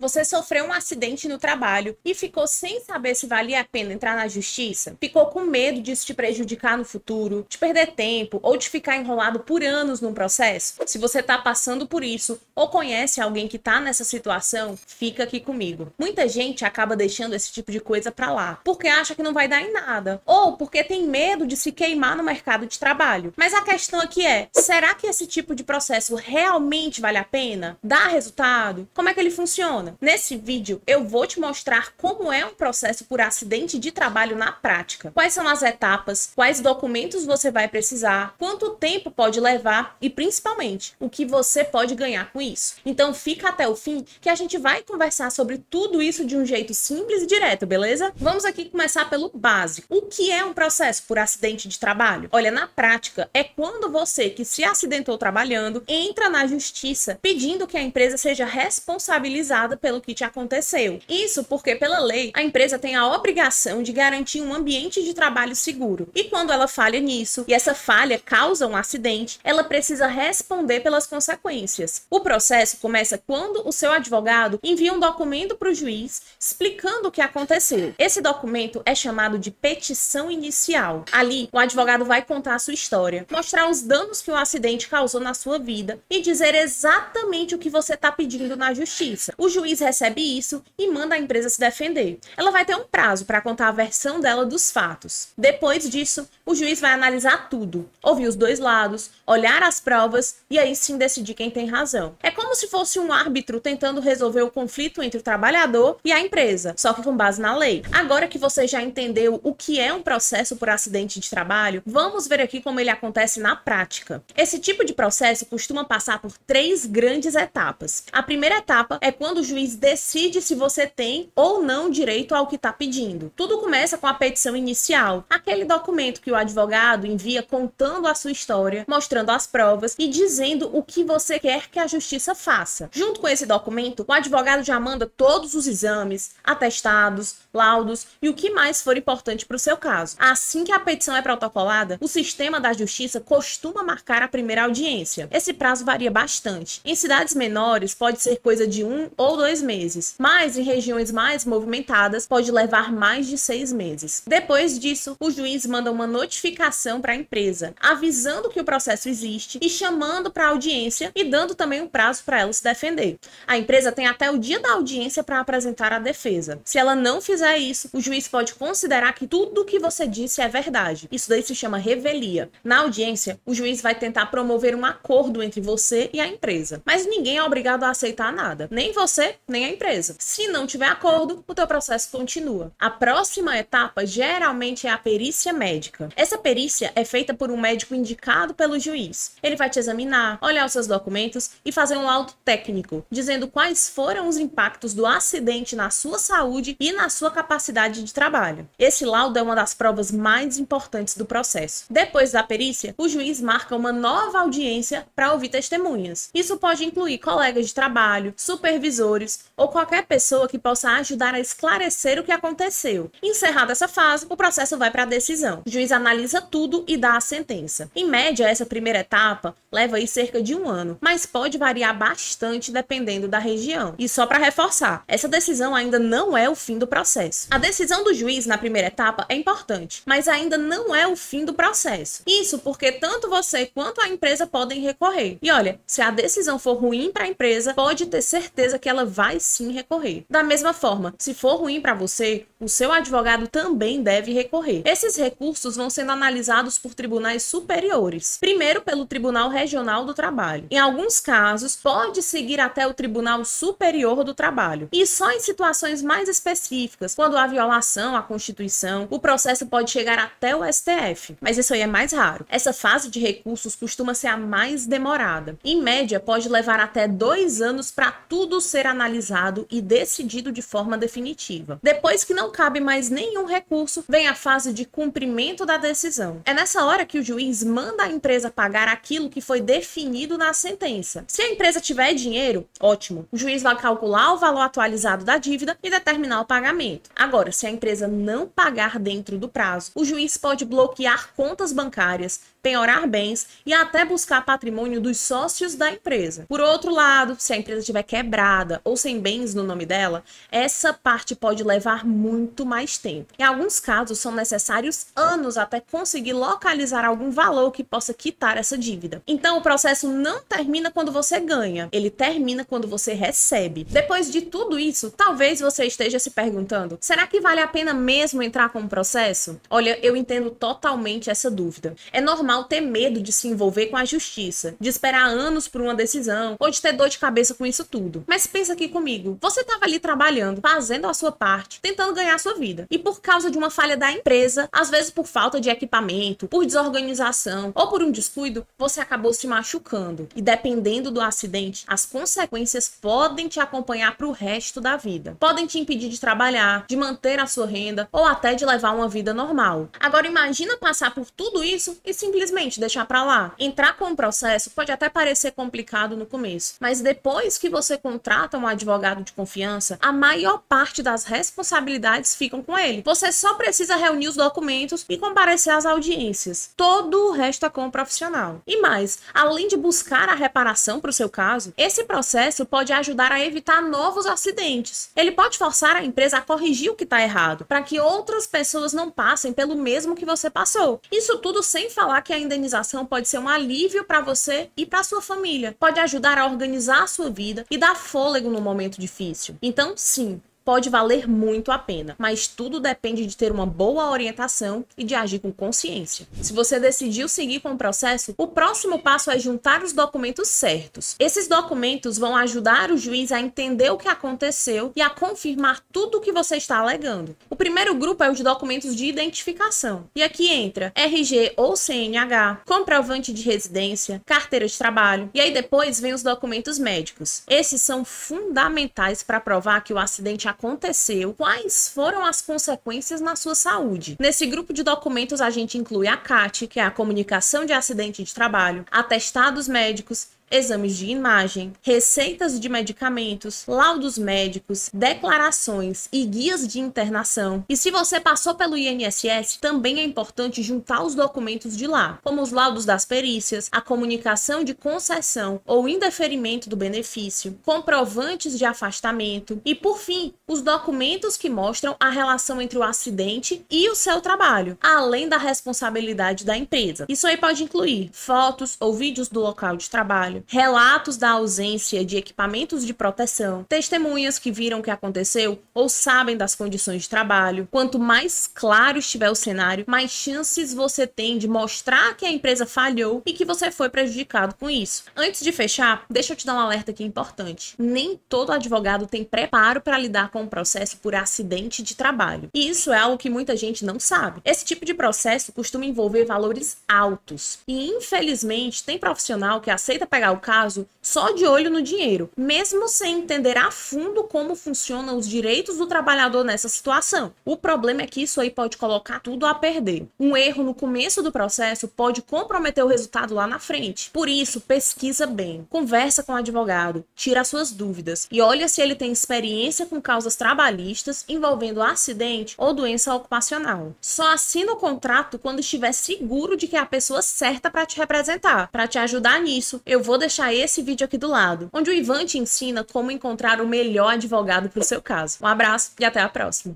Você sofreu um acidente no trabalho e ficou sem saber se valia a pena entrar na justiça? Ficou com medo disso te prejudicar no futuro, de perder tempo ou de ficar enrolado por anos num processo? Se você está passando por isso ou conhece alguém que está nessa situação, fica aqui comigo. Muita gente acaba deixando esse tipo de coisa para lá, porque acha que não vai dar em nada, ou porque tem medo de se queimar no mercado de trabalho. Mas a questão aqui é, será que esse tipo de processo realmente vale a pena? Dá resultado? Como é que ele funciona? Nesse vídeo, eu vou te mostrar como é um processo por acidente de trabalho na prática. Quais são as etapas, quais documentos você vai precisar, quanto tempo pode levar e, principalmente, o que você pode ganhar com isso. Então, fica até o fim que a gente vai conversar sobre tudo isso de um jeito simples e direto, beleza? Vamos aqui começar pelo básico. O que é um processo por acidente de trabalho? Olha, na prática, é quando você que se acidentou trabalhando entra na justiça pedindo que a empresa seja responsabilizada pelo que te aconteceu. Isso porque, pela lei, a empresa tem a obrigação de garantir um ambiente de trabalho seguro. E quando ela falha nisso, e essa falha causa um acidente, ela precisa responder pelas consequências. O processo começa quando o seu advogado envia um documento para o juiz explicando o que aconteceu. Esse documento é chamado de petição inicial. Ali, o advogado vai contar a sua história, mostrar os danos que o acidente causou na sua vida e dizer exatamente o que você está pedindo na justiça. O juiz recebe isso e manda a empresa se defender. Ela vai ter um prazo para contar a versão dela dos fatos. Depois disso, o juiz vai analisar tudo, ouvir os dois lados, olhar as provas e aí sim decidir quem tem razão. É como se fosse um árbitro tentando resolver o conflito entre o trabalhador e a empresa, só que com base na lei. Agora que você já entendeu o que é um processo por acidente de trabalho, vamos ver aqui como ele acontece na prática. Esse tipo de processo costuma passar por 3 grandes etapas. A primeira etapa é quando o juiz decide se você tem ou não direito ao que está pedindo. Tudo começa com a petição inicial, aquele documento que o advogado envia contando a sua história, mostrando as provas e dizendo o que você quer que a justiça faça. Junto com esse documento, o advogado já manda todos os exames, atestados, laudos e o que mais for importante para o seu caso. Assim que a petição é protocolada, o sistema da justiça costuma marcar a primeira audiência. Esse prazo varia bastante. Em cidades menores, pode ser coisa de 1 ou 2 meses, mas em regiões mais movimentadas, pode levar mais de 6 meses. Depois disso, o juiz manda uma notificação para a empresa, avisando que o processo existe e chamando para a audiência e dando também um prazo para ela se defender. A empresa tem até o dia da audiência para apresentar a defesa. Se ela não fizer isso, o juiz pode considerar que tudo o que você disse é verdade. Isso daí se chama revelia. Na audiência, o juiz vai tentar promover um acordo entre você e a empresa, mas ninguém é obrigado a aceitar nada, nem você, nem a empresa. Se não tiver acordo, o teu processo continua. A próxima etapa geralmente é a perícia médica. Essa perícia é feita por um médico indicado pelo juiz. Ele vai te examinar, olhar os seus documentos e fazer um laudo técnico, dizendo quais foram os impactos do acidente na sua saúde e na sua capacidade de trabalho. Esse laudo é uma das provas mais importantes do processo. Depois da perícia, o juiz marca uma nova audiência para ouvir testemunhas. Isso pode incluir colegas de trabalho, supervisores ou qualquer pessoa que possa ajudar a esclarecer o que aconteceu. Encerrada essa fase, o processo vai para a decisão. O juiz analisa tudo e dá a sentença. Em média, essa primeira etapa leva aí cerca de 1 ano, mas pode variar bastante dependendo da região. E só para reforçar, essa decisão ainda não é o fim do processo. A decisão do juiz na primeira etapa é importante, mas ainda não é o fim do processo. Isso porque tanto você quanto a empresa podem recorrer. E olha, se a decisão for ruim para a empresa, pode ter certeza que ela vai sim recorrer. Da mesma forma, se for ruim para você, o seu advogado também deve recorrer. Esses recursos vão sendo analisados por tribunais superiores. Primeiro pelo Tribunal Regional do Trabalho. Em alguns casos, pode seguir até o Tribunal Superior do Trabalho. E só em situações mais específicas, quando há violação à Constituição, o processo pode chegar até o STF. Mas isso aí é mais raro. Essa fase de recursos costuma ser a mais demorada. Em média, pode levar até 2 anos para tudo ser analisado e decidido de forma definitiva. Depois que não cabe mais nenhum recurso, vem a fase de cumprimento da decisão. É nessa hora que o juiz manda a empresa pagar aquilo que foi definido na sentença. Se a empresa tiver dinheiro, ótimo. O juiz vai calcular o valor atualizado da dívida e determinar o pagamento. Agora, se a empresa não pagar dentro do prazo, o juiz pode bloquear contas bancárias, penhorar bens e até buscar patrimônio dos sócios da empresa. Por outro lado, se a empresa estiver quebrada ou sem bens no nome dela, essa parte pode levar muito mais tempo. Em alguns casos, são necessários anos até conseguir localizar algum valor que possa quitar essa dívida. Então, o processo não termina quando você ganha, ele termina quando você recebe. Depois de tudo isso, talvez você esteja se perguntando: será que vale a pena mesmo entrar com o processo? Olha, eu entendo totalmente essa dúvida. É normal ter medo de se envolver com a justiça, de esperar anos por uma decisão ou de ter dor de cabeça com isso tudo. Mas pensa aqui comigo, você estava ali trabalhando, fazendo a sua parte, tentando ganhar a sua vida. E por causa de uma falha da empresa, às vezes por falta de equipamento, por desorganização ou por um descuido, você acabou se machucando. E dependendo do acidente, as consequências podem te acompanhar para o resto da vida. Podem te impedir de trabalhar, de manter a sua renda ou até de levar uma vida normal. Agora imagina passar por tudo isso e simplesmente deixar para lá. Entrar com o processo pode até parecer complicado no começo, mas depois que você contrata um advogado de confiança, a maior parte das responsabilidades ficam com ele. Você só precisa reunir os documentos e comparecer às audiências. Todo o resto é com o profissional. E mais, além de buscar a reparação para o seu caso, esse processo pode ajudar a evitar novos acidentes. Ele pode forçar a empresa a corrigir o que está errado, para que outras pessoas não passem pelo mesmo que você passou. Isso tudo sem falar que a indenização pode ser um alívio para você e para sua família. Pode ajudar a organizar a sua vida e dar fôlego no momento difícil. Então, sim, pode valer muito a pena, mas tudo depende de ter uma boa orientação e de agir com consciência. Se você decidiu seguir com o processo, o próximo passo é juntar os documentos certos. Esses documentos vão ajudar o juiz a entender o que aconteceu e a confirmar tudo o que você está alegando. O primeiro grupo é os documentos de identificação. E aqui entra RG ou CNH, comprovante de residência, carteira de trabalho, e aí depois vem os documentos médicos. Esses são fundamentais para provar que o acidente aconteceu, quais foram as consequências na sua saúde. Nesse grupo de documentos a gente inclui a CAT, que é a comunicação de acidente de trabalho, atestados médicos, exames de imagem, receitas de medicamentos, laudos médicos, declarações e guias de internação. E se você passou pelo INSS, também é importante juntar os documentos de lá, como os laudos das perícias, a comunicação de concessão ou indeferimento do benefício, comprovantes de afastamento e, por fim, os documentos que mostram a relação entre o acidente e o seu trabalho, além da responsabilidade da empresa. Isso aí pode incluir fotos ou vídeos do local de trabalho, relatos da ausência de equipamentos de proteção, testemunhas que viram o que aconteceu ou sabem das condições de trabalho. Quanto mais claro estiver o cenário, mais chances você tem de mostrar que a empresa falhou e que você foi prejudicado com isso. Antes de fechar, deixa eu te dar um alerta aqui importante. Nem todo advogado tem preparo para lidar com o processo por acidente de trabalho. E isso é algo que muita gente não sabe. Esse tipo de processo costuma envolver valores altos. E, infelizmente, tem profissional que aceita pegar o caso só de olho no dinheiro, mesmo sem entender a fundo como funcionam os direitos do trabalhador nessa situação. O problema é que isso aí pode colocar tudo a perder. Um erro no começo do processo pode comprometer o resultado lá na frente. Por isso, pesquisa bem, conversa com o advogado, tira as suas dúvidas e olha se ele tem experiência com causas trabalhistas envolvendo acidente ou doença ocupacional. Só assina o contrato quando estiver seguro de que é a pessoa certa para te representar. Para te ajudar nisso, eu vou deixar esse vídeo aqui do lado, onde o Ivan te ensina como encontrar o melhor advogado para o seu caso. Um abraço e até a próxima!